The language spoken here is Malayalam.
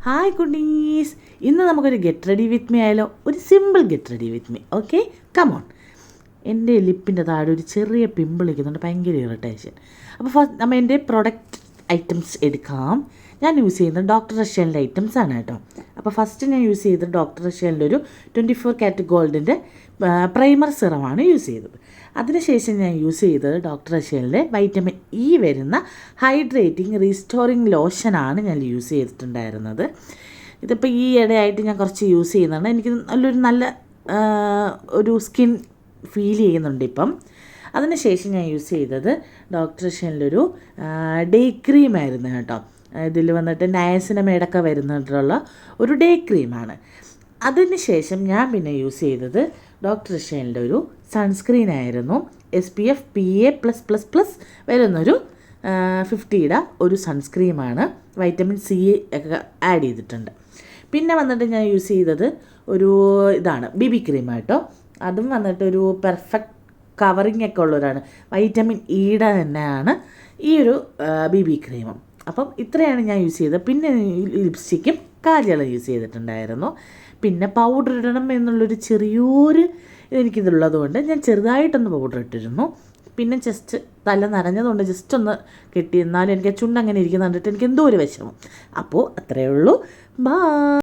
ഹായ് കുട്ടീസ്, ഇന്ന് നമുക്കൊരു ഗെറ്റ് റെഡി വിത്ത് മീ ആയാലോ? ഒരു simple get ready with me. Okay, come on. എൻ്റെ ലിപ്പിൻ്റെ താഴെ ഒരു ചെറിയ പിമ്പിൾ ഇരിക്കുന്നുണ്ട്, ഭയങ്കര ഇറിറ്റേഷൻ. അപ്പോൾ ഫസ്റ്റ് നമ്മൾ എൻ്റെ പ്രൊഡക്റ്റ് ഐറ്റംസ് എടുക്കാം. ഞാൻ യൂസ് ചെയ്യുന്നത് ഡോക്ടർ റഷ്യലിൻ്റെ ഐറ്റംസ് ആണ് കേട്ടോ. അപ്പോൾ ഫസ്റ്റ് ഞാൻ യൂസ് ചെയ്തത് ഡോക്ടർ റഷ്യലിൻ്റെ ഒരു 24 കാരറ്റ് ഗോൾഡിൻ്റെ പ്രൈമർ സിറമാണ് യൂസ് ചെയ്തത്. അതിനുശേഷം ഞാൻ യൂസ് ചെയ്തത് ഡോക്ടർ റഷ്യലിൻ്റെ വൈറ്റമിൻ ഇ വരുന്ന ഹൈഡ്രേറ്റിംഗ് റീസ്റ്റോറിങ് ലോഷനാണ് ഞാൻ യൂസ് ചെയ്തിട്ടുണ്ടായിരുന്നത്. ഇതിപ്പോൾ ഈ ഇടയായിട്ട് ഞാൻ കുറച്ച് യൂസ് ചെയ്യുന്നുണ്ട്. എനിക്ക് നല്ല ഒരു സ്കിൻ ഫീൽ ചെയ്യുന്നുണ്ട് ഇപ്പം. അതിനുശേഷം ഞാൻ യൂസ് ചെയ്തത് ഡോക്ടർ റഷ്യലിൻ്റെ ഒരു ഡേ ക്രീമായിരുന്നു കേട്ടോ. ഇതിൽ വന്നിട്ട് നയസിനമേഡൊക്കെ വരുന്നിട്ടുള്ള ഒരു ഡേ ക്രീമാണ്. അതിനുശേഷം ഞാൻ പിന്നെ യൂസ് ചെയ്തത് ഡോക്ടർ റഷ്യലിൻ്റെ ഒരു സൺസ്ക്രീനായിരുന്നു. SPF PA+++ വരുന്നൊരു 50യുടെ ഒരു സൺസ്ക്രീമാണ്. വൈറ്റമിൻ സി ഒക്കെ ആഡ് ചെയ്തിട്ടുണ്ട്. പിന്നെ വന്നിട്ട് ഞാൻ യൂസ് ചെയ്തത് ഒരു ഇതാണ് BB ക്രീമായിട്ടോ. അതും വന്നിട്ട് ഒരു പെർഫെക്റ്റ് കവറിങ് ഒക്കെ ഉള്ളവരാണ്. വൈറ്റമിൻ ഇയുടെ തന്നെയാണ് ഈ ഒരു BB ക്രീമും. അപ്പം ഇത്രയാണ് ഞാൻ യൂസ് ചെയ്തത്. പിന്നെ ലിപ്സ്റ്റിക്കും കാജലും യൂസ് ചെയ്തിട്ടുണ്ടായിരുന്നു. പിന്നെ പൗഡർ ഇടണം എന്നുള്ളൊരു ചെറിയൊരു എനിക്കിതുള്ളത് കൊണ്ട് ഞാൻ ചെറുതായിട്ടൊന്ന് പൗഡർ ഇട്ടിരുന്നു. പിന്നെ ജസ്റ്റ് തല നനഞ്ഞതുകൊണ്ട് ജസ്റ്റ് ഒന്ന് കെട്ടി. എന്നാലും എനിക്ക് ചുണ്ടങ്ങനെ ഇരിക്കുന്ന കണ്ടിട്ട് എനിക്ക് എന്തോ ഒരു വിഷമം. അപ്പോൾ അത്രയേ ഉള്ളൂ. ബാ.